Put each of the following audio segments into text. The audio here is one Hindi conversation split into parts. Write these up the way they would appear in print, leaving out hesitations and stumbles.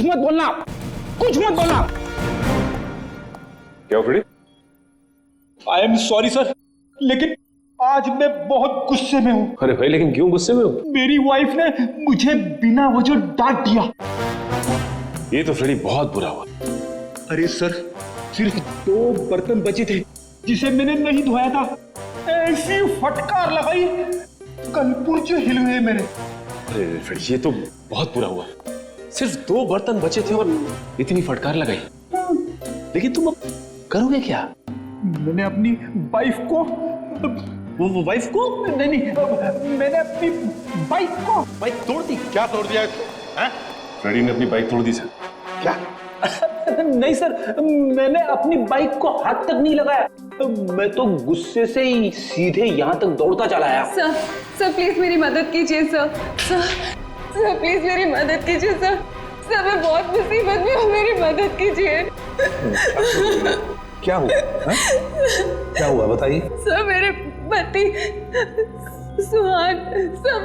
कुछ मत बोलना, कुछ मत बोलना। क्या हो Freddy? I am sorry sir, लेकिन आज मैं बहुत गुस्से में हूँ। अरे भाई, लेकिन क्यों गुस्से में हो? मेरी वाइफ ने मुझे बिना वजह डांट दिया। ये तो फ्रेडी बहुत बुरा हुआ। अरे सर, सिर्फ 2 बर्तन बचे थे जिसे मैंने नहीं धोया था। ऐसी फटकार लगाई, कल पुर्जे हिल गए मेरे। अरे फ्रेडी, ये तो बहुत बुरा हुआ। सिर्फ 2 बर्तन बचे थे और इतनी फटकार लगाई। लेकिन तुम अब करोगे क्या? मैंने अपनी वाइफ को वो वाइफ को? नहीं, मैंने अपनी बाइक को बाइक तोड़ दी। क्या तोड़ दिया इसको? फ्रेडी ने अपनी बाइक तोड़ दी सर। क्या? नहीं सर, मैंने अपनी बाइक को हाथ तक नहीं लगाया। मैं तो गुस्से से ही सीधे यहाँ तक दौड़ता चला आया। सर प्लीज मेरी मदद कीजिए सर। सर प्लीज मेरी मदद कीजिए सर। सर मैं बहुत मुसीबत में हूँ, मेरी मदद कीजिए। क्या हुआ? क्या हुआ बताइए। सर मेरे पति सुहान सब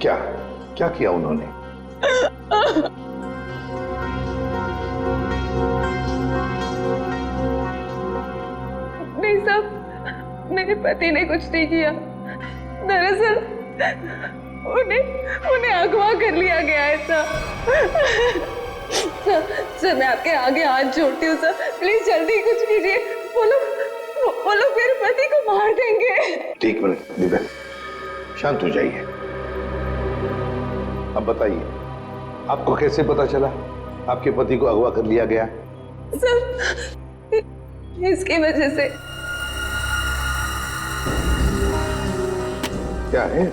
क्या क्या किया उन्होंने? नहीं साहब, मेरे पति ने कुछ नहीं किया। दरअसल उन्हें अगवा कर लिया गया है सर। सर मैं आपके आगे हाथ जोड़ती हूँ सर, प्लीज जल्दी कुछ कीजिए। वो लोग मेरे पति को मार देंगे। ठीक मिनट दिव्या, शांत हो जाइए। अब बताइए, आपको कैसे पता चला आपके पति को अगवा कर लिया गया? सर इसकी वजह से। क्या है?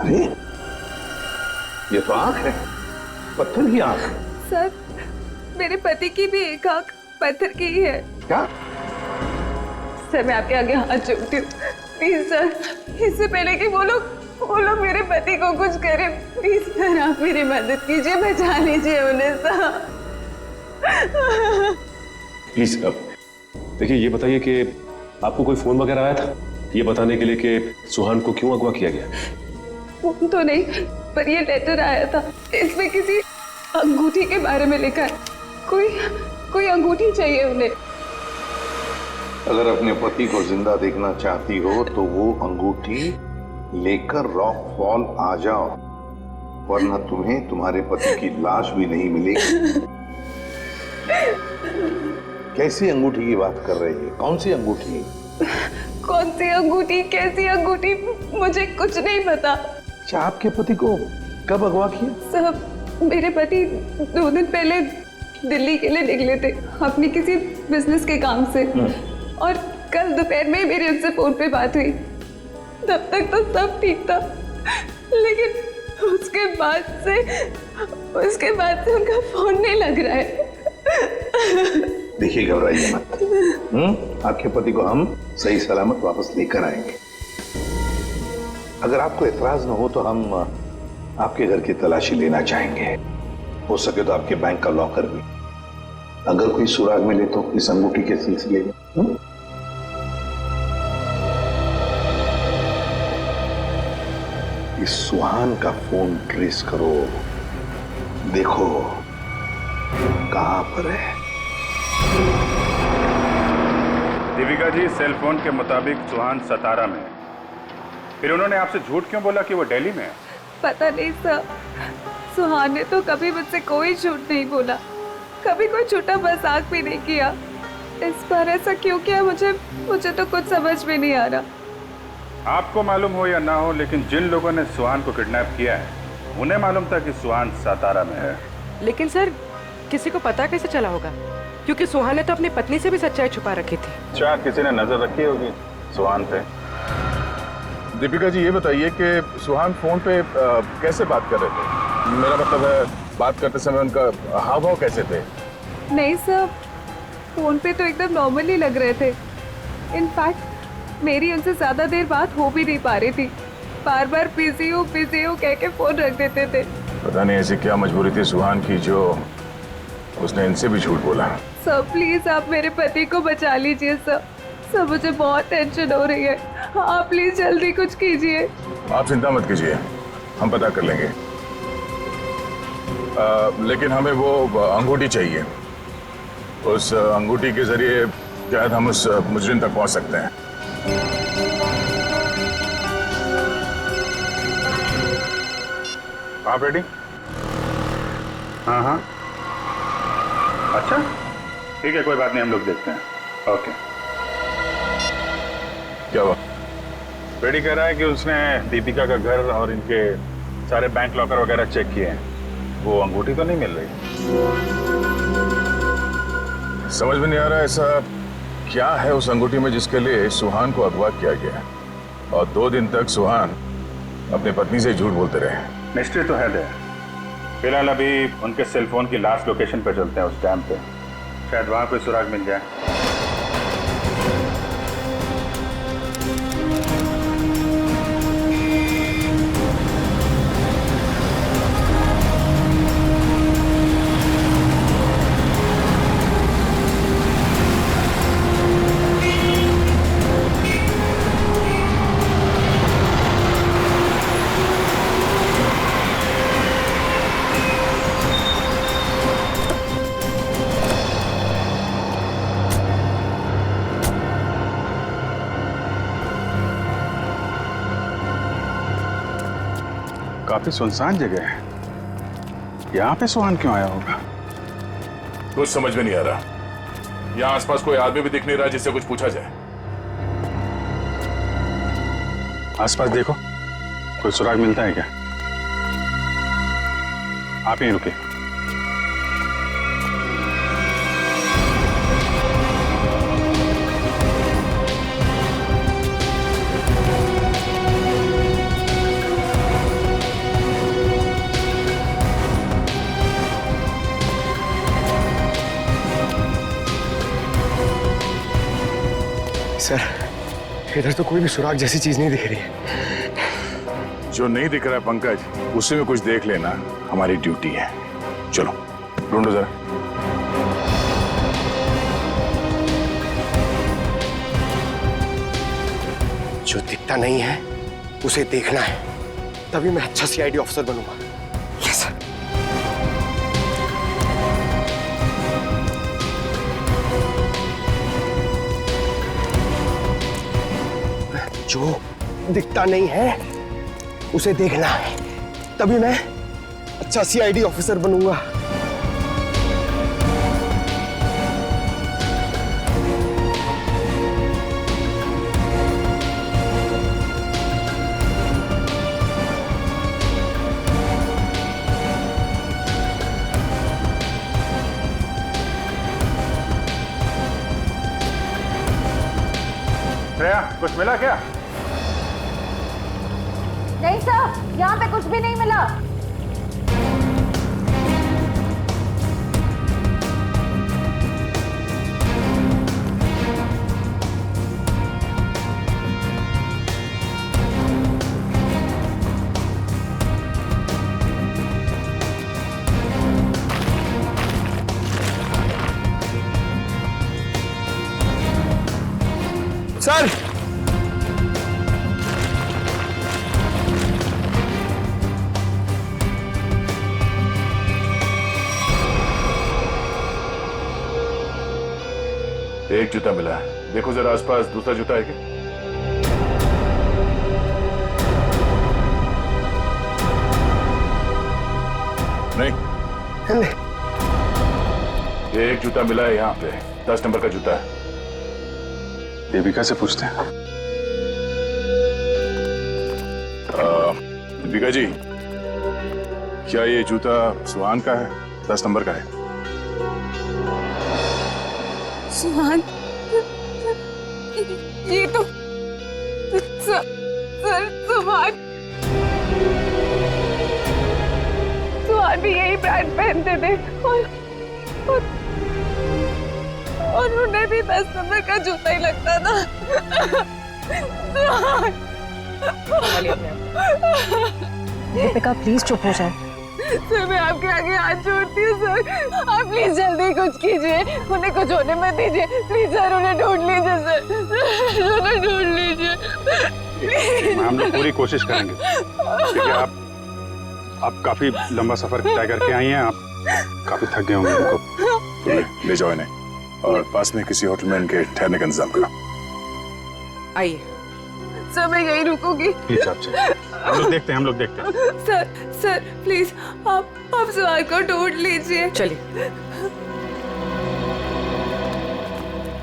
अरे ये तो आंख है, पत्थर की आंख। सर मेरे पति की भी एक आंख पत्थर की ही है। क्या? सर मैं आपके आगे हाथ जोड़ती हूँ, प्लीज सर, इससे पहले कि वो लोग मेरे पति को कुछ करें, प्लीज सर आप मेरी मदद कीजिए, बचा लीजिए उन्हें सर। प्लीज अब देखिए, ये बताइए कि आपको कोई फोन वगैरह आया था ये बताने के लिए कि सुहान को क्यों अगवा किया गया? फोन तो नहीं, पर ये लेटर आया था। इसमें किसी अंगूठी के बारे में लिखा है। कोई अंगूठी चाहिए उन्हें। अगर अपने पति को जिंदा देखना चाहती हो तो वो अंगूठी लेकर रॉक फॉल आ जाओ, वरना तुम्हें तुम्हारे पति की लाश भी नहीं मिलेगी। कैसी अंगूठी की बात कर रही है? कौन सी अंगूठी? कौन सी अंगूठी, कैसी अंगूठी, मुझे कुछ नहीं पता। अच्छा, आपके पति को कब अगवा किया? साहब मेरे पति 2 दिन पहले दिल्ली के लिए निकले थे अपनी किसी बिजनेस के काम से, और कल दोपहर में मेरी उनसे फोन पे बात हुई। तब तक तो सब ठीक था, लेकिन उसके बाद से उनका फोन नहीं लग रहा है। देखिए, घबराइए मत। आपके पति को हम सही सलामत वापस लेकर आएंगे। अगर आपको एतराज न हो तो हम आपके घर की तलाशी लेना चाहेंगे। हो सके तो आपके बैंक का लॉकर भी, अगर कोई सुराग मिले तो इस अंगूठी के सिलसिले में। इस सुहान का फोन ट्रेस करो, देखो कहां पर है। दीपिका जी, सेल फोन के मुताबिक सुहान सतारा में है। फिर उन्होंने आपसे झूठ क्यों बोला कि वो दिल्ली में है? पता नहीं सर, सुहान ने तो कभी मुझसे कोई झूठ नहीं बोला, कभी कोई छोटा मजाक भी नहीं किया। इस बार ऐसा क्यों किया मुझे तो कुछ समझ में नहीं आ रहा। आपको मालूम हो या ना हो, लेकिन जिन लोगों ने सुहान को किडनैप किया है उन्हें मालूम था कि सुहान सतारा में है। लेकिन सर किसी को पता कैसे चला होगा, क्योंकि सुहान ने तो अपनी पत्नी से भी सच्चाई छुपा रखी थी। अच्छा, किसी ने नजर रखी होगी सुहान पे। दीपिका जी, ये बताइए कि सुहान फोन पे कैसे बात कर रहे थे? मेरा मतलब है, बात करते समय उनका हाव भाव कैसे थे? नहीं सर, फोन पे तो एकदम नॉर्मली लग रहे थे। इनफैक्ट मेरी उनसे ज्यादा देर बात हो भी नहीं पा रही थी, बार बार बिजी हो कह के फोन रख देते थे। पता नहीं ऐसी क्या मजबूरी थी सुहान की जो उसने इनसे भी झूठ बोला। सर प्लीज आप मेरे पति को बचा लीजिए सर, मुझे बहुत टेंशन हो रही है। आप प्लीज जल्दी कुछ कीजिए। आप चिंता मत कीजिए, हम पता कर लेंगे। लेकिन हमें वो अंगूठी चाहिए। उस अंगूठी के जरिए शायद हम उस मुजरिम तक पहुंच सकते हैं। आप रेडी? हाँ हाँ, अच्छा ठीक है, कोई बात नहीं, हम लोग देखते हैं। ओके। क्या हुआ? रेडी कह रहा है कि उसने दीपिका का घर और इनके सारे बैंक लॉकर वगैरह चेक किए हैं, वो अंगूठी तो नहीं मिल रही। समझ में नहीं आ रहा ऐसा क्या है उस अंगूठी में जिसके लिए सुहान को अगवा किया गया, और 2 दिन तक सुहान अपनी पत्नी से झूठ बोलते रहे। मिस्ट्री तो है दे। फिलहाल अभी उनके सेल फोन की लास्ट लोकेशन पे चलते हैं, उस डैम पे, शायद वहां कोई सुराग मिल जाए। काफी सुनसान जगह है, यहाँ पे सुहान क्यों आया होगा? कुछ समझ में नहीं आ रहा। यहाँ आसपास कोई आदमी भी दिख नहीं रहा जिससे कुछ पूछा जाए। आसपास देखो, कोई सुराग मिलता है क्या? आप ही रुके। सर, इधर तो कोई भी सुराग जैसी चीज नहीं दिख रही है। जो नहीं दिख रहा है पंकज, उसी में कुछ देख लेना हमारी ड्यूटी है। चलो ढूंढो जरा। जो दिखता नहीं है उसे देखना है, तभी मैं अच्छा सीआईडी ऑफिसर बनूंगा। Yes sir. जो दिखता नहीं है उसे देखना है, तभी मैं अच्छा सीआईडी ऑफिसर बनूंगा। श्रेया, कुछ मिला क्या? नहीं सर, यहाँ पे कुछ भी नहीं मिला। सर, एक जूता मिला है, देखो जरा आसपास दूसरा जूता है क्या? नहीं, ये एक जूता मिला है यहाँ पे, 10 नंबर का जूता है। देविका से पूछते हैं। दीपिका जी, क्या ये जूता सुहान का है? 10 नंबर का है। सुहान, ये तो सर सुहान भी यही ब्रांड पहनते थे और उन्हें भी 10 नंबर का जूता ही लगता था। दीपिका प्लीज चुप हो जाए। सर, मैं आपके आगे हाथ जोड़ती हूँ सर, आप प्लीज जल्दी कुछ कीजिए, उन्हें कुछ होने मत दीजिए प्लीज सर, उन्हें ढूंढ लीजिए सर, उन्हें ढूंढ लीजिए। हम लोग पूरी कोशिश करेंगे, ठीक है? आप काफी लंबा सफर तय करके आई हैं, आप काफी थक गए होंगे उनको। ले जाओ इन्हें और पास में किसी होटल में इनके ठहरने का इंतजाम करो। आइए। सर मैं यहीं रुकूंगी। प्लीज आप चलिए, हम लोग देखते हैं। सर प्लीज आप सुहान को ढूंढ लीजिए। चलिए।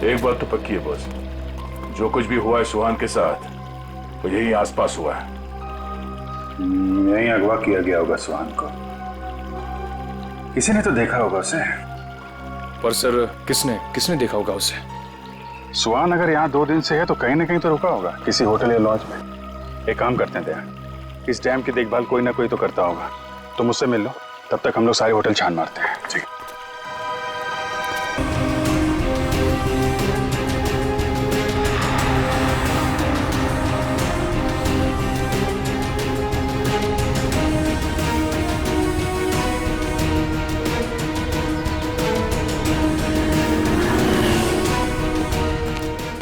एक बात तो पक्की है बॉस, जो कुछ भी हुआ है सुहान के साथ वो यही आसपास हुआ है। यहीं अगवा किया गया होगा सुहान को, किसी ने तो देखा होगा उसे। पर सर किसने देखा होगा उसे? सुहान अगर यहाँ 2 दिन से है तो कहीं ना कहीं तो रुका होगा, किसी होटल या लॉज में। एक काम करते हैं दया, इस डैम की देखभाल कोई ना कोई तो करता होगा, तो मुझसे मिल लो, तब तक हम लोग सारे होटल छान मारते हैं। ठीक है।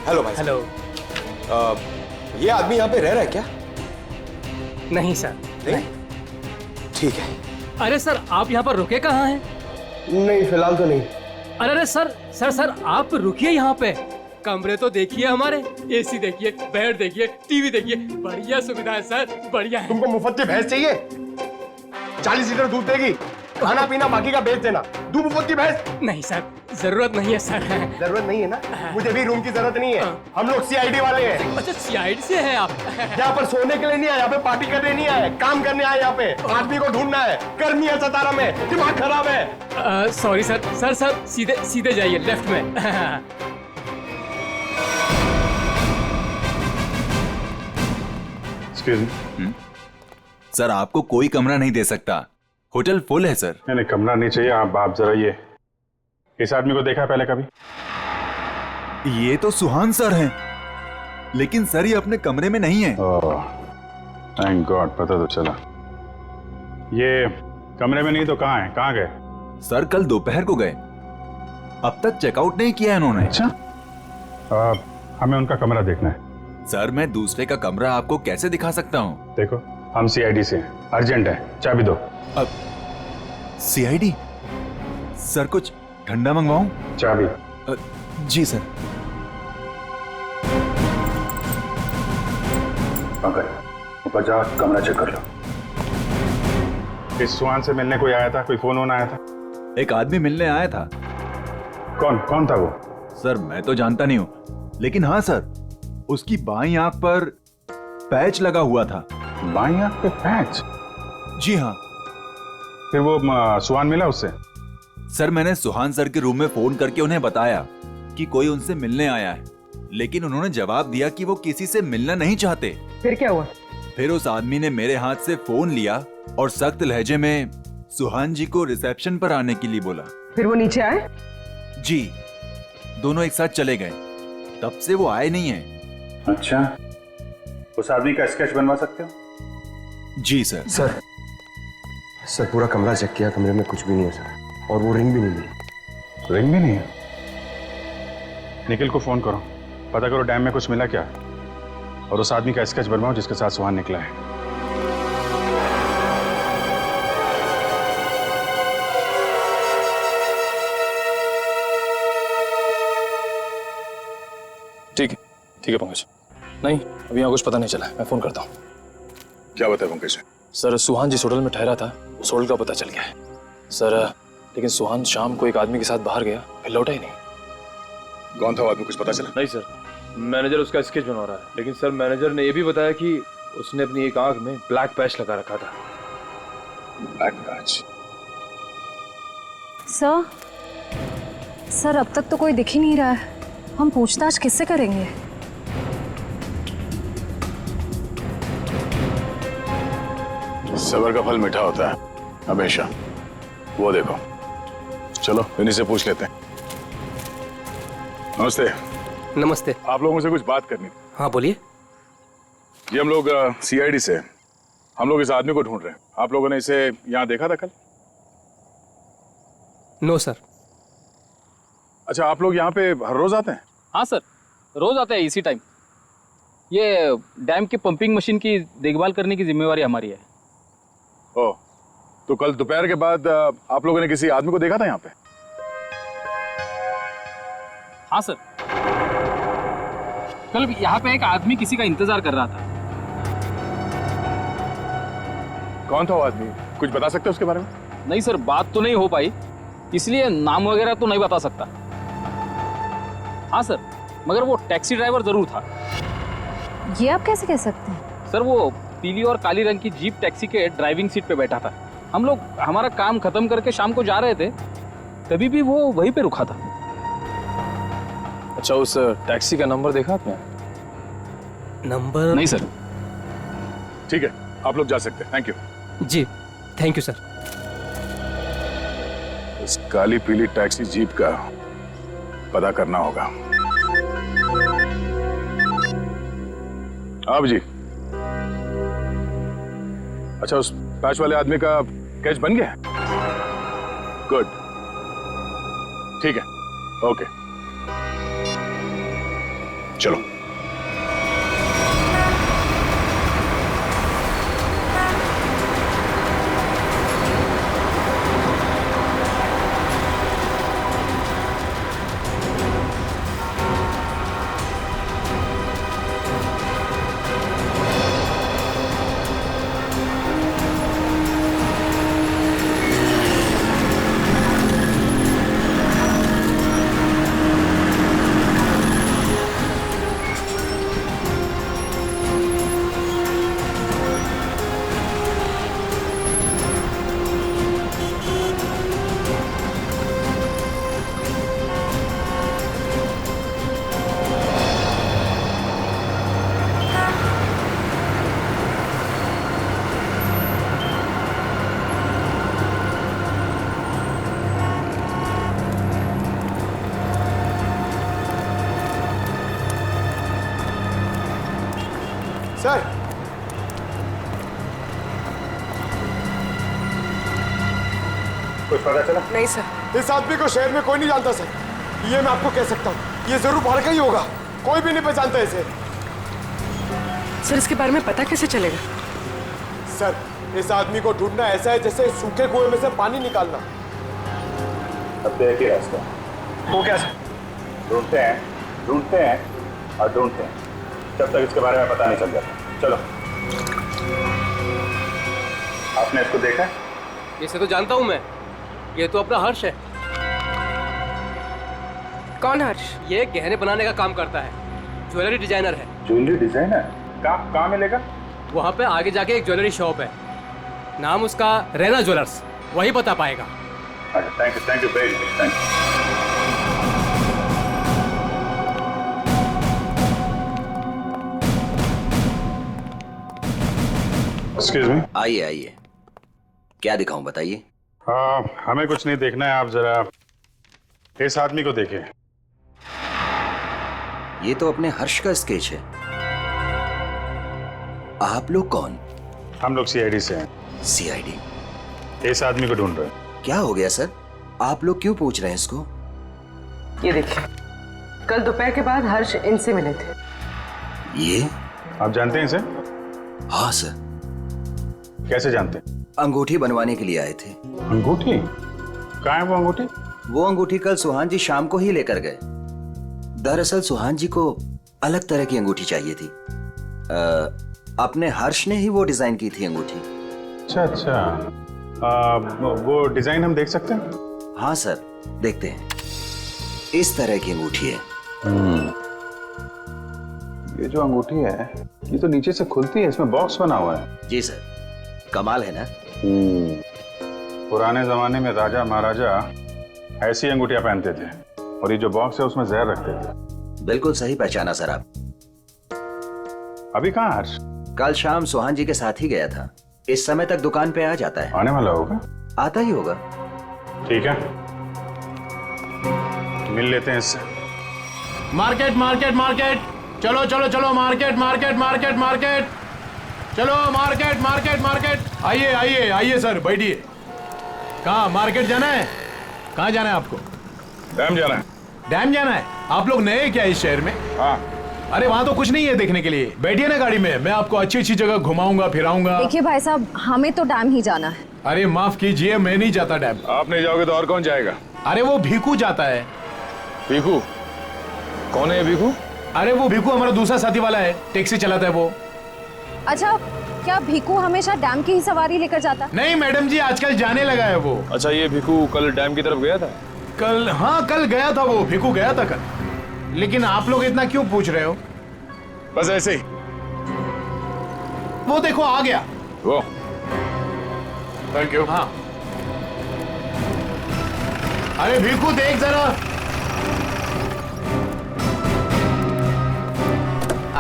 हेलो भाई। हेलो। ये आदमी यहाँ पे रह रहा है क्या? नहीं सर, नहीं? ठीक है। अरे सर आप यहाँ पर रुके कहाँ हैं? नहीं फिलहाल तो नहीं। अरे सर आप रुकिए यहाँ पे। कमरे तो देखिए हमारे, एसी देखिए, बेड देखिए, टीवी देखिए, बढ़िया सुविधा है सर, बढ़िया है। तुमको मुफ्त की भैंस चाहिए? 40 लीटर दूध देगी, खाना पीना बाकी का बेच देना। दूध मुफ्त की भैंस? नहीं सर, जरूरत नहीं है सर। जरूरत नहीं है ना? मुझे भी रूम की जरूरत नहीं है, हम लोग सीआईडी वाले हैं। अच्छा सीआईडी से है आप? यहाँ पर सोने के लिए नहीं आए, यहाँ पे पार्टी करने नहीं आए, काम करने आए। यहाँ पे आदमी को ढूंढना है, गर्मी है सतारा में, दिमाग खराब है। सॉरी सर सीधे जाइए लेफ्ट में। सर आपको कोई कमरा नहीं दे सकता, होटल फुल है सर। नहीं कमरा नहीं चाहिए। आप जरा ये इस आदमी को देखा है पहले कभी? ये तो सुहान सर हैं, लेकिन सर ये अपने कमरे में नहीं है। थैंक गॉड, पता तो चला। ये कमरे में नहीं तो कहाँ है? कहाँ गए? सर कल दोपहर को गए, अब तक चेकआउट नहीं किया इन्होंने। अच्छा, हमें उनका कमरा देखना है। सर मैं दूसरे का कमरा आपको कैसे दिखा सकता हूँ? देखो हम सीआईडी से, अर्जेंट है, चाबी दो। अब सीआईडी? सर कुछ ठंडा मंगवाऊं? चाबी। जी सर। ऊपर जा, कमरा चेक कर लो। इस सुहान से मिलने कोई आया था? कोई फोन आया था? एक आदमी मिलने आया था। कौन था वो? सर मैं तो जानता नहीं हूँ, लेकिन हाँ सर उसकी बाईं आंख पर पैच लगा हुआ था। बाईं आंख पे पैच? जी हाँ। फिर वो सुहान मिला उससे? सर मैंने सुहान सर के रूम में फोन करके उन्हें बताया कि कोई उनसे मिलने आया है, लेकिन उन्होंने जवाब दिया कि वो किसी से मिलना नहीं चाहते। फिर क्या हुआ? फिर उस आदमी ने मेरे हाथ से फोन लिया और सख्त लहजे में सुहान जी को रिसेप्शन पर आने के लिए बोला। फिर वो नीचे आए? जी, दोनों एक साथ चले गए, तब से वो आए नहीं है। अच्छा, उस आदमी का स्केच बनवा सकते हो? जी सर। सर पूरा कमरा चेक किया, कमरे में कुछ भी नहीं है सर, और वो रिंग भी नहीं मिली। रिंग भी नहीं है? निखिल को फोन करो, पता करो डैम में कुछ मिला क्या, और उस आदमी का स्केच बनवाओ जिसके साथ सुहान निकला है। ठीक है पंकज। नहीं अभी यहाँ कुछ पता नहीं चला, मैं फोन करता हूँ। क्या बताया पंकज? सर सुहान जिस होटल में ठहरा था उस होटल का पता चल गया है सर, लेकिन सुहान शाम को एक आदमी के साथ बाहर गया, फिर लौटा ही नहीं। कौन था वो आदमी, कुछ पता चला? नहीं सर, मैनेजर उसका स्केच बनवा रहा है, लेकिन सर मैनेजर ने यह भी बताया कि उसने अपनी एक आंख में ब्लैक पैच लगा रखा था। Black patch? सर अब तक तो कोई दिख ही नहीं रहा है, हम पूछताछ किससे करेंगे? सबर का फल मीठा होता है हमेशा, वो देखो। चलो इन्हीं से पूछ लेते हैं। नमस्ते। नमस्ते। आप लोगों से कुछ बात करनी थी। हाँ बोलिए। ये हम लोग सीआईडी से, हम लोग इस आदमी को ढूंढ रहे हैं। आप लोगों ने इसे यहाँ देखा था कल? No sir. अच्छा, आप लोग यहाँ पे हर रोज आते हैं? हाँ सर, रोज आते हैं इसी टाइम। ये डैम की पंपिंग मशीन की देखभाल करने की जिम्मेवारी हमारी है। ओह, तो कल दोपहर के बाद आप लोगों ने किसी आदमी को देखा था यहाँ पे? हाँ सर, कल यहाँ पे एक आदमी किसी का इंतजार कर रहा था। कौन था वो आदमी? कुछ बता सकते हो उसके बारे में? नहीं सर, बात तो नहीं हो पाई, इसलिए नाम वगैरह तो नहीं बता सकता। हाँ सर, मगर वो टैक्सी ड्राइवर जरूर था। ये आप कैसे कह सकते हैं? सर वो पीली और काली रंग की जीप टैक्सी के ड्राइविंग सीट पे बैठा था। हम लोग हमारा काम खत्म करके शाम को जा रहे थे, तभी भी वो वहीं पे रुका था। अच्छा, उस टैक्सी का नंबर देखा आपने? नंबर नहीं सर। ठीक है, आप लोग जा सकते हैं। Thank you. जी, थैंक यू सर। इस काली पीली टैक्सी जीप का पता करना होगा। आप जी, अच्छा उस पैच वाले आदमी का कैच बन गया? गुड, ठीक है, ओके, चलो। सर, कुछ पता चला? नहीं सर। इस आदमी को शहर में कोई नहीं जानता सर, ये मैं आपको कह सकता हूँ। ये जरूर बाहर का ही होगा, कोई भी नहीं पहचानता इसे। सर, इसके बारे में पता कैसे चलेगा? सर, इस आदमी को ढूंढना ऐसा है जैसे सूखे कुएं में से पानी निकालना। अब एक ही रास्ता। वो क्या सर? ढूंढते हैं और ढूंढते हैं जब तक इसके बारे में पता नहीं चल जाता। चलो। आपने इसको देखा है? इसे तो जानता हूँ मैं, ये तो अपना हर्ष है। कौन हर्ष? ये गहने बनाने का काम करता है, ज्वेलरी डिजाइनर है। Jewellery designer? कहाँ मिलेगा? वहाँ पे आगे जाके एक ज्वेलरी शॉप है, नाम उसका रैना ज्वेलर्स, वही बता पाएगा। अच्छा, thank you very much, thank you. Excuse me. आइए आइए, क्या दिखाऊं बताइए। हमें कुछ नहीं देखना है, आप जरा इस आदमी को देखिए। ये तो अपने हर्ष का स्केच है। आप लोग कौन? हम लोग सीआईडी से हैं। सीआईडी? इस आदमी को ढूंढ रहे हैं। क्या हो गया सर, आप लोग क्यों पूछ रहे हैं इसको? ये देखिए, कल दोपहर के बाद हर्ष इनसे मिले थे। ये आप जानते हैं इसे? हाँ सर। कैसे जानते हैं? अंगूठी बनवाने के लिए आए थे। अंगूठी? कहाँ है वो अंगूठी? वो अंगूठी कल सुहान जी शाम को ही लेकर गए। दरअसल सुहान जी को अलग तरह की अंगूठी चाहिए थी। अपने हर्ष ने ही वो डिजाइन की थी अंगूठी। अच्छा, वो डिजाइन हम देख सकते हैं? हाँ सर, देखते हैं। इस तरह की अंगूठी है। ये जो अंगूठी है, ये तो नीचे से खुलती है, इसमें बॉक्स बना हुआ है। जी सर, कमाल है ना। पुराने जमाने में राजा महाराजा ऐसी अंगूठियां पहनते थे, और ये जो बॉक्स है उसमें जहर रखते थे। बिल्कुल सही पहचाना सर आप। अभी कहाँ हर्ष? कल शाम सुहान जी के साथ ही गया था। इस समय तक दुकान पे आ जाता है। आने वाला होगा? आता ही होगा। ठीक है, मिल लेते हैं इससे। मार्केट मार्केट मार्केट, चलो चलो चलो, मार्केट मार्केट मार्केट मार्केट, चलो मार्केट मार्केट मार्केट। आइए आइए आइए सर, बैठिए। कहाँ मार्केट जाना है? कहाँ जाना है आपको? डैम जाना है। डैम जाना है? आप लोग नए क्या इस शहर में? हाँ। अरे वहाँ तो कुछ नहीं है देखने के लिए, बैठिए ना गाड़ी में, मैं आपको अच्छी अच्छी जगह घुमाऊंगा फिराऊंगा। देखिए भाई साहब, हमें तो डैम ही जाना है। अरे माफ कीजिए, मैं नहीं जाता डैम। आप नहीं जाओगे तो और कौन जाएगा? अरे वो भीखू जाता है। भीखू? कौन है ये भीखू? अरे वो भीखू हमारा दूसरा साथी वाला है, टैक्सी चलाता है वो। अच्छा, क्या भीखू हमेशा डैम की ही सवारी लेकर जाता? नहीं मैडम जी, आजकल जाने लगा है वो। अच्छा, ये भीखू कल डैम की तरफ गया था? कल? हाँ कल गया था वो, भीखू गया था कल। लेकिन आप लोग इतना क्यों पूछ रहे हो? बस ऐसे ही। वो देखो आ गया वो। Thank you. हाँ। अरे भीखू देख जरा।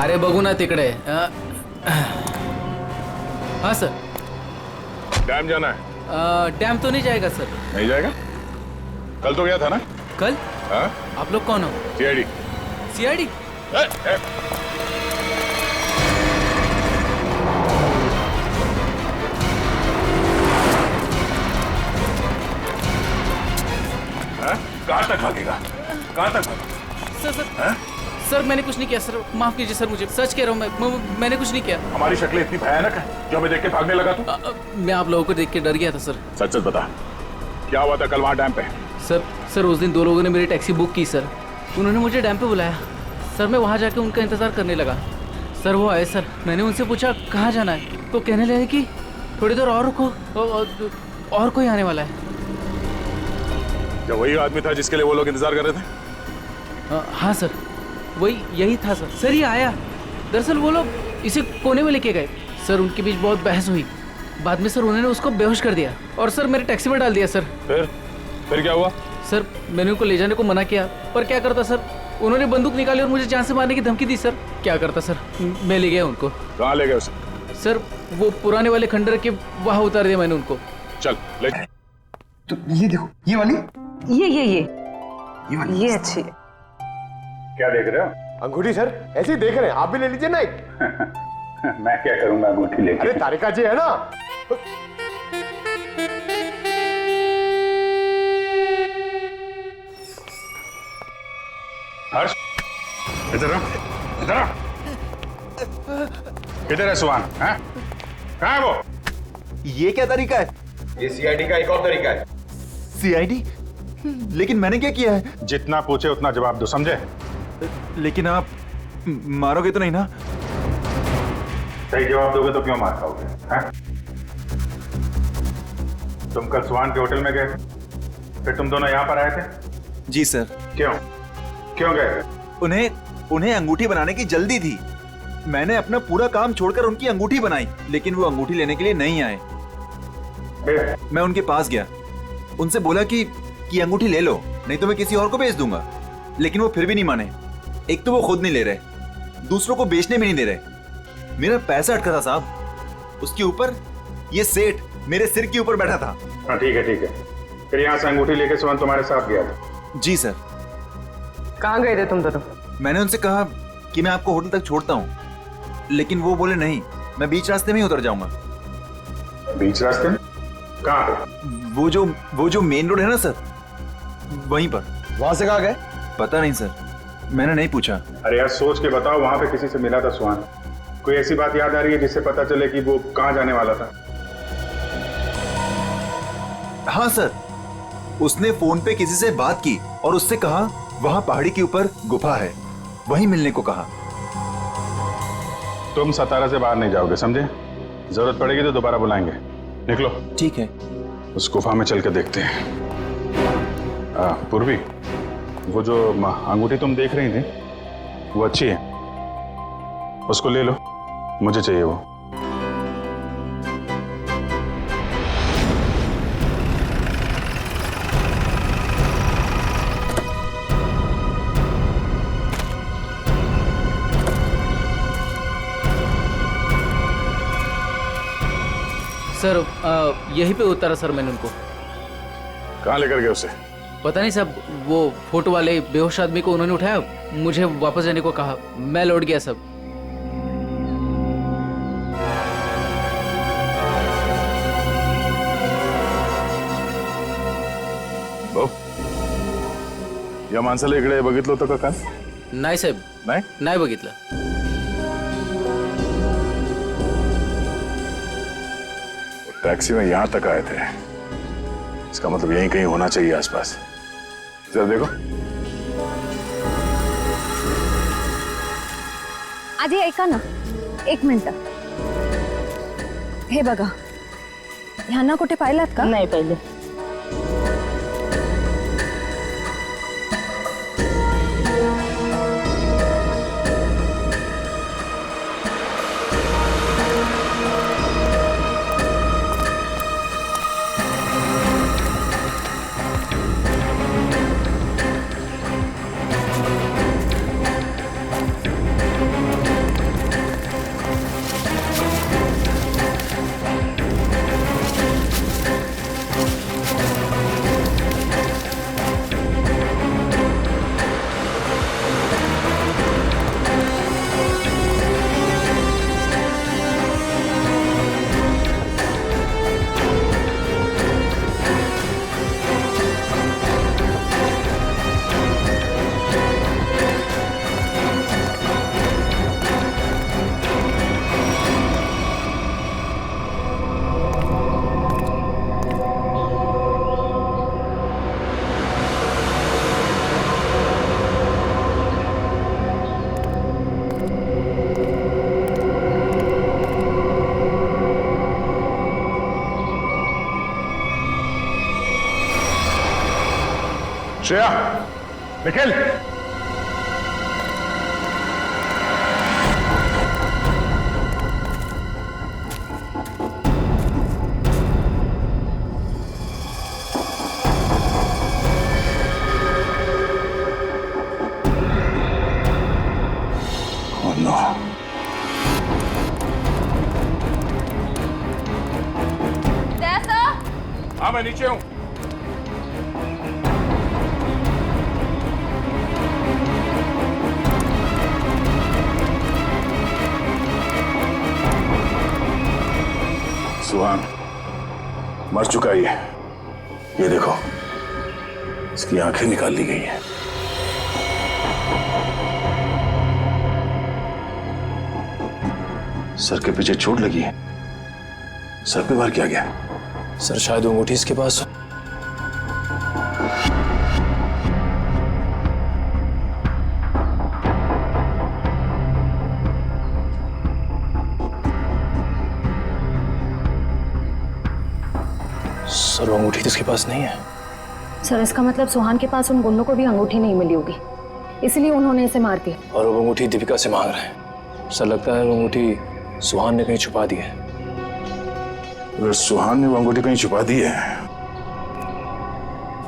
अरे बघू ना तिकडे। हाँ सर। डैम जाना है? डैम तो नहीं जाएगा सर। नहीं जाएगा? कल तो गया था ना? कल? हाँ? आप लोग कौन हो? सीआईडी। सीआईडी? कहाँ तक भागेगा? कहाँ तक भागेगा? सर सर मैंने कुछ नहीं किया सर, माफ कीजिए सर, मुझे सच कह रहा हूँ मैंने कुछ नहीं किया। हमारी शक्लें इतनी भयानक है जो हमें देख के भागने लगा तू? मैं आप लोगों को देख के डर गया था सर। सच सच बता, क्या हुआ था कल वहाँ डैम पे? सर उस दिन 2 लोगों ने मेरी टैक्सी बुक की सर। उन्होंने मुझे डैम पे बुलाया सर। मैं वहाँ जाके उनका इंतजार करने लगा सर। वो आए सर, मैंने उनसे पूछा कहाँ जाना है, तो कहने लगे कि थोड़ी देर और रुको, और कोई आने वाला है। क्या वही आदमी था जिसके लिए वो लोग इंतजार कर रहे थे? हाँ सर, वही यही था सर। सर ये आया, दरअसल वो लोग इसे कोने में लेके गए सर। उनके बीच बहुत बहस हुई, बाद में सर उन्होंने उसको बेहोश कर दिया और सर मेरे टैक्सी में डाल दिया सर। फिर क्या हुआ? सर मैंने उनको ले जाने को मना किया, पर क्या करता सर, उन्होंने बंदूक निकाली और मुझे जान से मारने की धमकी दी सर। क्या करता सर, मैं ले गया उनको। कहाँ ले गए उसे? सर वो पुराने वाले खंडर के वहाँ उतार दिया मैंने उनको। चल ले। तो ये देखो, ये वाली, ये वाली, ये अच्छी है। क्या देख रहे हो? अंगूठी सर, ऐसे ही देख रहे हैं, आप भी ले लीजिए ना एक। मैं क्या करूंगा अंगूठी लेके? अरे तारिका जी है ना। हर्ष, इधर आ, इधर आ। किधर है सुहान? कहाँ है वो? ये क्या तरीका है? ये सीआईडी का एक और तरीका है। सीआईडी? लेकिन मैंने क्या किया है? जितना पूछे उतना जवाब दो, समझे? लेकिन आप मारोगे तो नहीं ना? सही जवाब दोगे तो क्यों मार खाओगे? तुम कल सुहान के होटल में गए, फिर तुम दोनों यहाँ पर आए थे? जी सर। क्यों गए? उन्हें अंगूठी बनाने की जल्दी थी। मैंने अपना पूरा काम छोड़कर उनकी अंगूठी बनाई, लेकिन वो अंगूठी लेने के लिए नहीं आए। मैं उनके पास गया, उनसे बोला कि अंगूठी ले लो, नहीं तो मैं किसी और को बेच दूंगा। लेकिन वो फिर भी नहीं माने। एक तो वो खुद नहीं ले रहे, दूसरों को बेचने में नहीं दे रहे। मेरा पैसा अटका था साहब, उसके ऊपर ये सेठ मेरे सिर के ऊपर बैठा था। हाँ ठीक है। फिर यहाँ से अंगूठी लेके सुहान तुम्हारे साथ गया था? जी सर। कहाँ गए थे तुम दोनों? मैंने उनसे कहा कि मैं आपको होटल तक छोड़ता हूँ, लेकिन वो बोले नहीं, मैं बीच रास्ते में ही उतर जाऊंगा। बीच रास्ते में? कहाँ? वो जो मेन रोड है ना सर, वहीं पर। वहां से कहाँ गए? पता नहीं सर, मैंने नहीं पूछा। अरे यार सोच के बताओ, वहां पे किसी से मिला था सुहान? कोई ऐसी बात याद आ रही है जिससे पता चले कि वो कहाँ जाने वाला था? हाँ सर, उसने फोन पे किसी से बात की और उससे कहा वहां पहाड़ी के ऊपर गुफा है, वहीं मिलने को कहा। तुम सतारा से बाहर नहीं जाओगे, समझे? जरूरत पड़ेगी तो दोबारा बुलाएंगे। निकलो। ठीक है। उस गुफा में चल के देखते हैं। पूर्वी, वो जो अंगूठी तुम देख रही थी वो अच्छी है, उसको ले लो, मुझे चाहिए वो। सर यहीं पे उतारा सर मैंने उनको। कहाँ लेकर गए उसे? पता नहीं साहब, वो फोटो वाले बेहोश आदमी को उन्होंने उठाया, मुझे वापस जाने को कहा, मैं लौट गया सब। या माणसाला इकडे बघितलं होतं का काल? नाही साहेब, नाही बघितलं। टैक्सी में यहां तक आए थे, इसका मतलब यहीं कहीं होना चाहिए आसपास। जरा देखो। आधी ऐका ना, एक मिनिट। हे बघा, ह्यांना कुठे पाहिलात का? नाही पाहिले. Shreya, Nikhil, oh no. हाँ, मैं नीचे हूँ। सुहान मर चुका है ये देखो, इसकी आंखें निकाल ली गई हैं। सर के पीछे चोट लगी है। सर पे वार किया गया। सर शायद वो अंगूठी इसके पास हो। सर वो अंगूठी तो इसके पास नहीं है। सर इसका मतलब सुहान के पास उन गुंडों को भी अंगूठी नहीं मिली होगी, इसलिए उन्होंने इसे मार दिया। और वो अंगूठी दीपिका से मांग रहे हैं। सर लगता है वो अंगूठी सुहान ने कहीं छुपा दी है। अगर सुहान ने वो अंगूठी कहीं छुपा दी है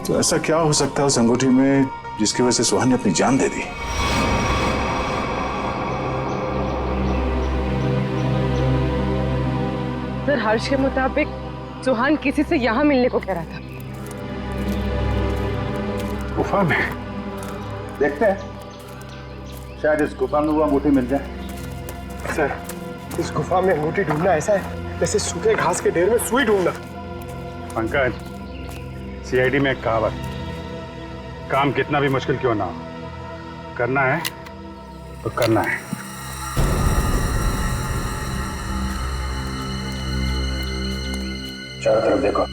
तो ऐसा क्या हो सकता है उस अंगूठी में जिसकी वजह से सुहान ने अपनी जान दे दी? सर हर्ष के मुताबिक सुहान किसी से यहाँ मिलने को कह रहा था। गुफा में देखते हैं, शायद इस गुफा में वो अंगूठी मिल जाए। सर, इस गुफा में अंगूठी ढूंढना ऐसा है जैसे सूखे घास के ढेर में सुई ढूंढना। पंकज, सीआईडी में एक कहावत, काम कितना भी मुश्किल क्यों ना हो, करना है तो करना है। चारों तरफ देखो।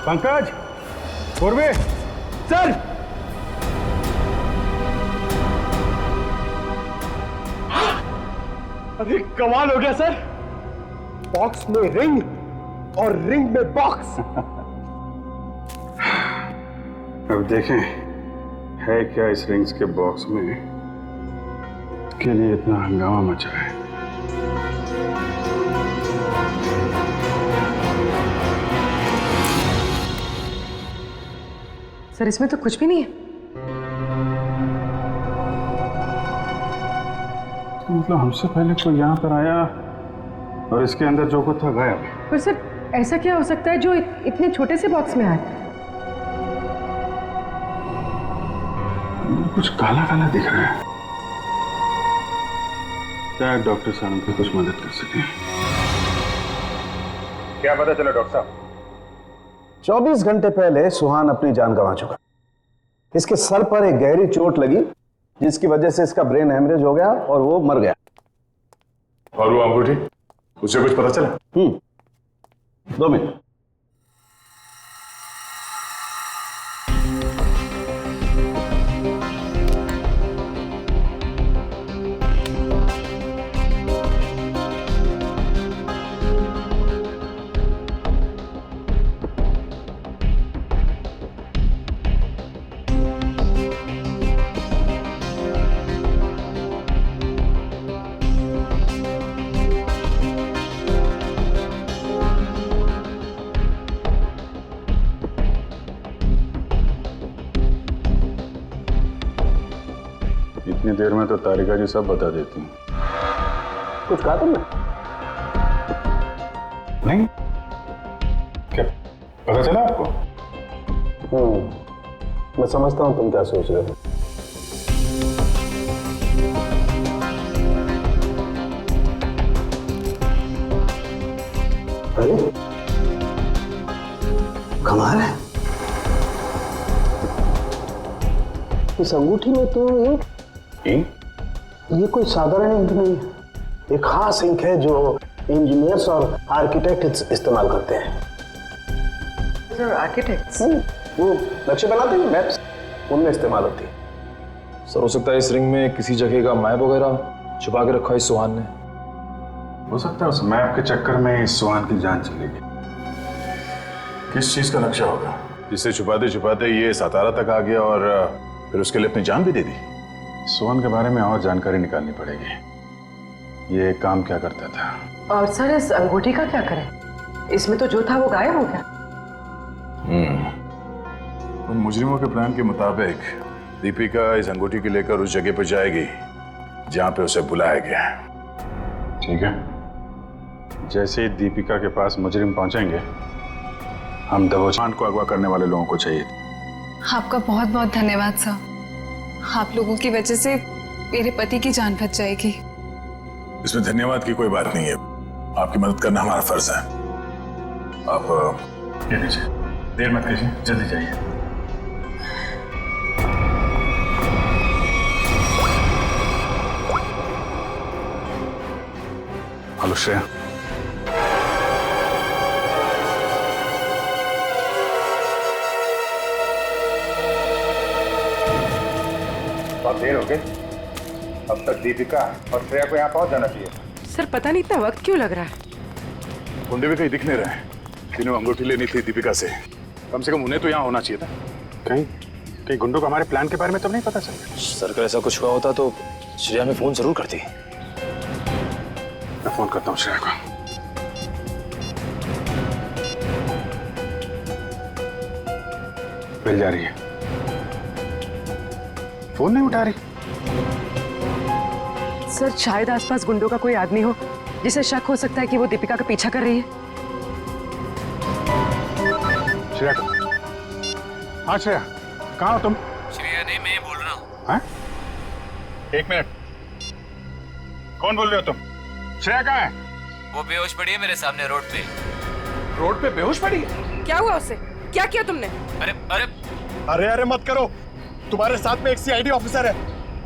पंकज, पूर्वे, सर, अरे कमाल हो गया सर, बॉक्स में रिंग और रिंग में बॉक्स। अब देखें है क्या इस रिंग्स के बॉक्स में के लिए इतना हंगामा मचा है। सर इसमें तो कुछ भी नहीं है। तो मतलब हमसे पहले कोई यहाँ पर आया और इसके अंदर जो कुछ था गायब। पर सर ऐसा क्या हो सकता है जो इतने छोटे से बॉक्स में आए? कुछ काला काला दिख रहा है। क्या डॉक्टर साहब की कुछ मदद कर सके? क्या पता चला डॉक्टर साहब? 24 घंटे पहले सुहान अपनी जान गंवा चुका। इसके सर पर एक गहरी चोट लगी जिसकी वजह से इसका ब्रेन हेमरेज हो गया और वो मर गया। और वो अंगूठी, उसे कुछ पता चला? 2 मिनट। इतनी देर में तो तारिका जी सब बता देती हैं। कुछ कहा तुमने? नहीं, क्या पता चला आपको? मैं समझता हूं तुम क्या सोच रहे हो। अरे कमाल है, इस अंगूठी में तो इंक, ये कोई साधारण इंक नहीं है। एक खास इंक है जो इंजीनियर्स और आर्किटेक्ट इस्तेमाल करते हैं। Sir architects? वो नक्शे बनाते हैं, मैप्स, उनमें इस्तेमाल होती है। सर हो सकता है इस रिंग में किसी जगह का मैप वगैरह छुपा के रखा है इस सुहान ने। हो सकता है उस मैप के चक्कर में इस सुहान की जान चली गई। किस चीज का नक्शा होगा जिसे छुपाते छुपाते ये सातारा तक आ गया और फिर उसके लिए अपनी जान भी दे दी? सुहान के बारे में और जानकारी निकालनी पड़ेगी। ये काम क्या करता था? और सर इस अंगूठी का क्या करें? इसमें तो जो था वो गायब हो गया। उन मुजरिमों के प्लान के मुताबिक दीपिका इस अंगूठी को लेकर उस जगह पर जाएगी जहां पे उसे बुलाया गया है। ठीक है, जैसे ही दीपिका के पास मुजरिम पहुंचेंगे हम दबोचान को अगवा करने वाले लोगों को चाहिए। आपका बहुत बहुत धन्यवाद सर, आप लोगों की वजह से मेरे पति की जान बच जाएगी। इसमें धन्यवाद की कोई बात नहीं है, आपकी मदद करना हमारा फर्ज है। आप ये लीजिए, देर मत कीजिए, जल्दी जाइए। हेलो श्रेया। बहुत देर हो गई, अब तक दीपिका और श्रेया को यहाँ पहुंच जाना चाहिए। सर पता नहीं इतना वक्त क्यों लग रहा है। गुंडे भी कहीं दिख नहीं रहे, जिन्हें अंगूठी लेनी थी दीपिका से। कम से कम उन्हें तो यहाँ होना चाहिए था। कहीं गुंडों को हमारे प्लान के बारे में तो नहीं पता चला? सर अगर ऐसा कुछ हुआ होता तो श्रेया में फोन जरूर करती। मैं फोन करता हूँ श्रेया को। मिल जा रही है, फोन नहीं उठा रही। सर शायद आसपास गुंडों का कोई आदमी हो जिसे शक हो सकता है कि वो दीपिका का पीछा कर रही है। श्रेया, हाँ श्रेया, कहाँ हो तुम? श्रेया नहीं, मैं बोल रहा हूँ। हाँ? एक मिनट, कौन बोल रहे हो तुम? श्रेया कहाँ है? वो बेहोश पड़ी है मेरे सामने रोड पे। रोड पे बेहोश पड़ी है? क्या हुआ उससे? क्या किया तुमने? अरे अरे अरे अरे मत करो, तुम्हारे साथ में एक सीआईडी ऑफिसर है,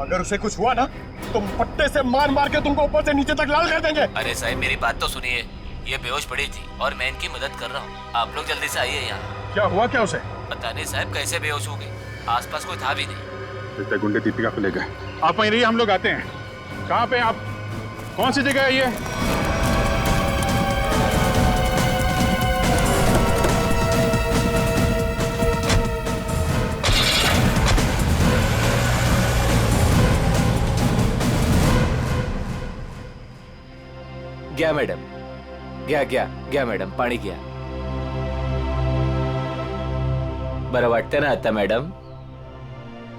अगर उसे कुछ हुआ ना तो पट्टे से मार मार के तुमको ऊपर से नीचे तक लाल कर देंगे। अरे साहब मेरी बात तो सुनिए, ये बेहोश पड़ी थी और मैं इनकी मदद कर रहा हूँ। आप लोग जल्दी से आइए यहाँ। क्या हुआ क्या उसे? पता नहीं साहब कैसे बेहोश हो गई, आसपास कोई था भी नहीं। गुंडे दीपिका को ले गए। आप वहीं रहिए, हम लोग आते हैं। कहाँ पे आप? कौन सी जगह है ये? गया मैडम, गया मैडम, पाणी गया. बरं वाटतं ना आता मैडम?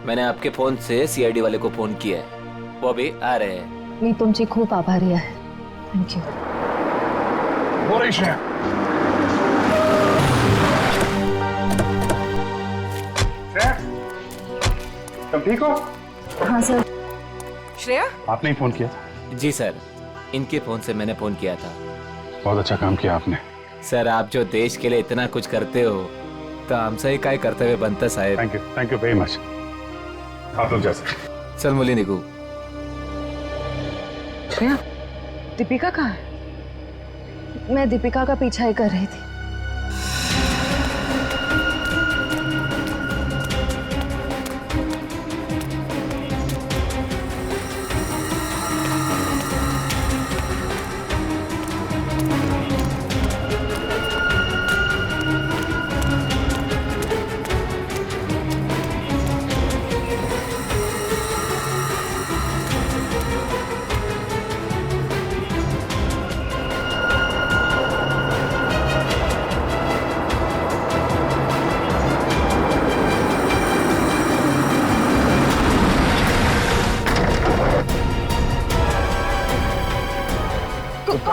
मैंने आपके फोन से सीआईडी वाले को फोन किया है, वो अभी आ रहे हैं. मी तुमची खूप आभारी आहे. थँक्यू. तुम ठीक हो? हाँ सर. श्रेया, आपने ही फोन किया? जी सर, इनके फोन से मैंने फोन किया था. बहुत अच्छा काम किया आपने. सर, आप जो देश के लिए इतना कुछ करते हो तो हमसे ही काय कर्तव्य बनतं साहेब. Thank you very much. आप लोग जा सकते. चल मुली निघू. श्रेया, दीपिका कहाँ है? मैं दीपिका का पीछा ही कर रही थी.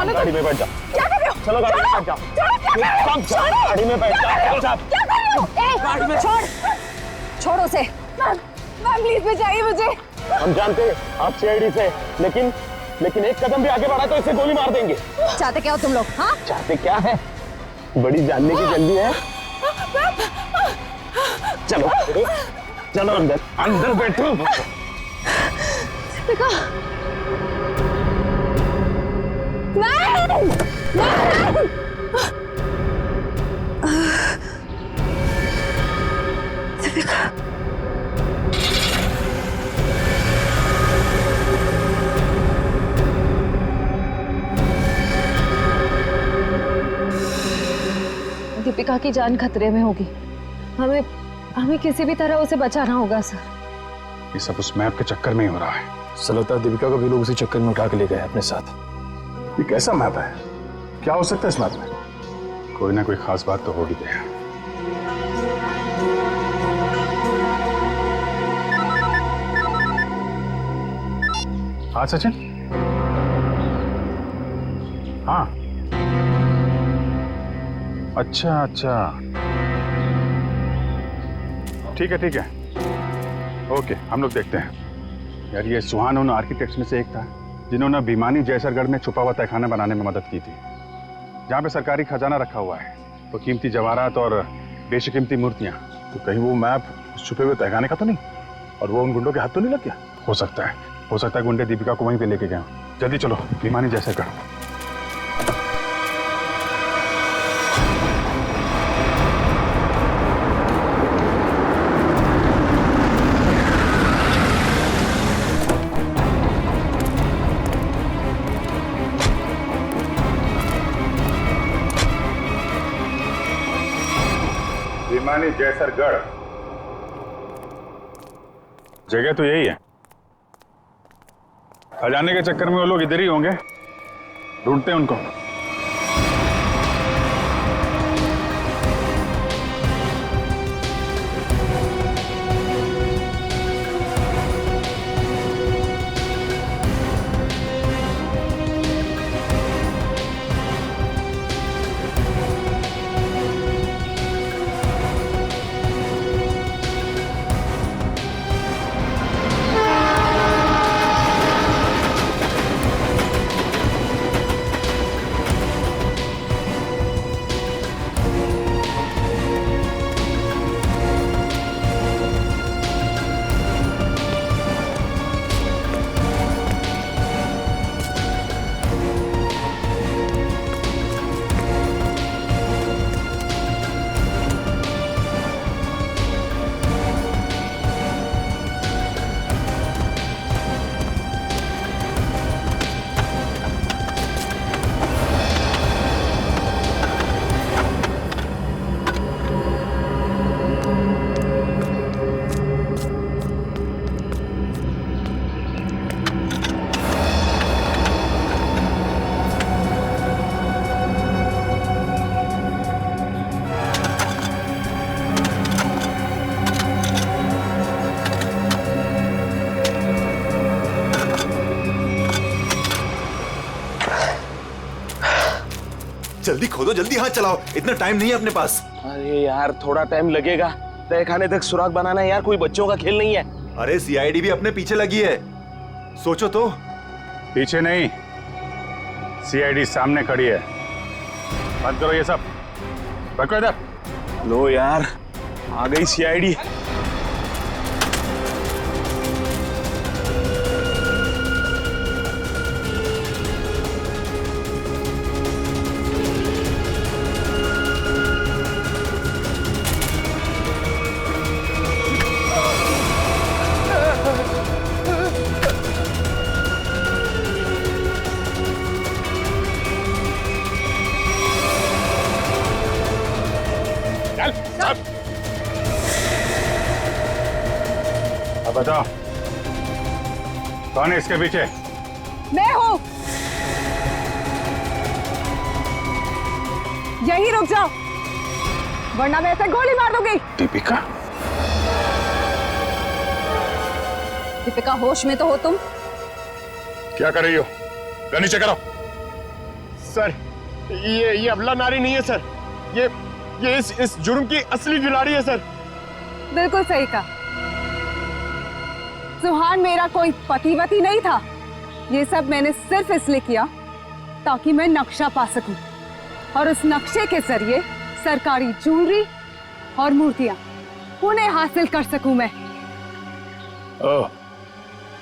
गाड़ी में बैठ जाओ. क्या कर रहे हो? चलो गाड़ी में बैठ जाओ. गाड़ी में बैठ जाओ. क्या कर रहे हो? गाड़ी में छोड़ उसे. मैम प्लीज बचाइए मुझे. हम जानते हैं आप सीआईडी से, लेकिन एक कदम भी आगे बढ़ा तो इसे गोली मार देंगे. चाहते क्या हो तुम लोग? हाँ, चाहते क्या है? बड़ी जानने की जल्दी है. चलो चलो अंदर बैठो. दीपिका, नहीं. दीपिका, दीपिका की जान खतरे में होगी. हमें किसी भी तरह उसे बचाना होगा सर. ये सब उस मैप के चक्कर में ही हो रहा है. सर लगता है दीपिका को भी लोग उसी चक्कर में उठा के ले गए अपने साथ. ये कैसा मैप है? क्या हो सकता है इस मैप में? कोई ना कोई खास बात तो होगी. हाँ सचिन. हाँ अच्छा, ठीक है. ओके, हम लोग देखते हैं. यार ये सुहान उन आर्किटेक्ट्स में से एक था जिन्होंने भिमानी जैसरगढ़ में छुपा हुआ तहखाना बनाने में मदद की थी, जहाँ पे सरकारी खजाना रखा हुआ है, तो कीमती जवाहरात और बेशकीमती मूर्तियाँ. तो कहीं वो मैप छुपे हुए तहखाने का तो नहीं, और वो उन गुंडों के हाथ तो नहीं लग गया? हो सकता है गुंडे दीपिका को वहीं पे लेके गए. जल्दी चलो भिमानी जैसरगढ़. भिमानी जैसरगढ़ जगह तो यही है. खजाने के चक्कर में वो लोग इधर ही होंगे. ढूंढते हैं उनको. जल्दी खोदो, जल्दी हाथ चलाओ, इतना टाइम नहीं है अपने पास। अरे यार थोड़ा टाइम लगेगा, तय खाने तक सुराग बनाना है यार, कोई बच्चों का खेल नहीं है। अरे सीआईडी भी अपने पीछे लगी है, सोचो तो। पीछे नहीं, सीआईडी सामने खड़ी है। बंद करो ये सब, रखो इधर। लो यार, आ गई सीआईडी। अब बताओ कौन है इसके पीछे? मैं हूँ। यही रुक जाओ, वरना मैं ऐसे गोली मार दूंगी। दीपिका, दीपिका होश में तो हो तुम? क्या कर रही हो? गन नीचे करो। सर ये अबला नारी नहीं है सर, ये इस जुर्म की असली खिलाड़ी है सर। बिल्कुल सही कहा। सुहान मेरा कोई पतिवती नहीं था। ये सब मैंने सिर्फ इसलिए किया ताकि मैं नक्शा पा सकूं और उस नक्शे के जरिए सरकारी ज्वेलरी और मूर्तियां उन्हें हासिल कर सकूं मैं। ओह,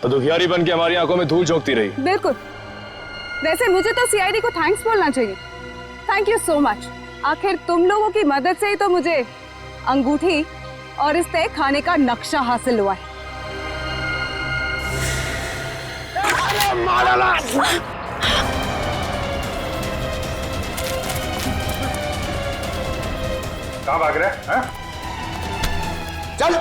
तो दुखियारी बन के हमारी आंखों में धूल झोंकती रही। बिल्कुल। वैसे मुझे तो सीआईडी को थैंक्स बोलना चाहिए। Thank you so much. आखिर तुम लोगों की मदद से ही तो मुझे अंगूठी और इस तय खाने का नक्शा हासिल हुआ है। कहाँ भाग रहे हैं? चल।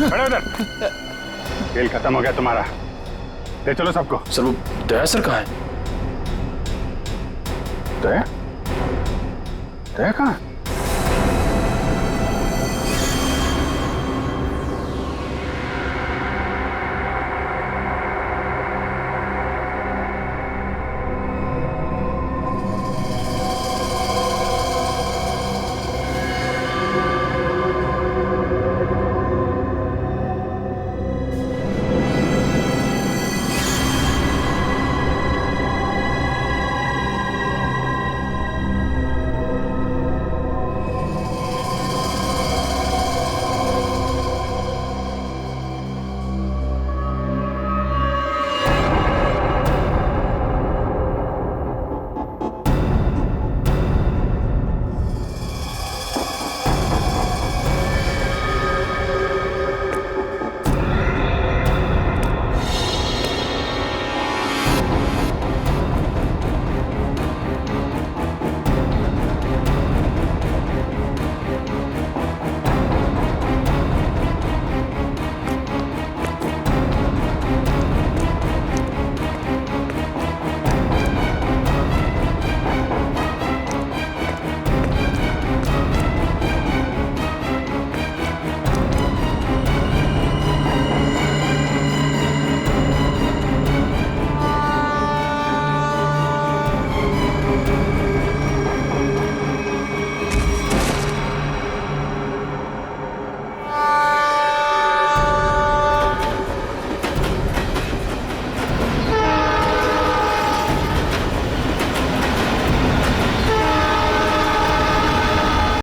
खड़े उधर। खेल खत्म हो गया तुम्हारा, ले चलो सबको। सर वो दया सर कहाँ है? दया? दया कहाँ?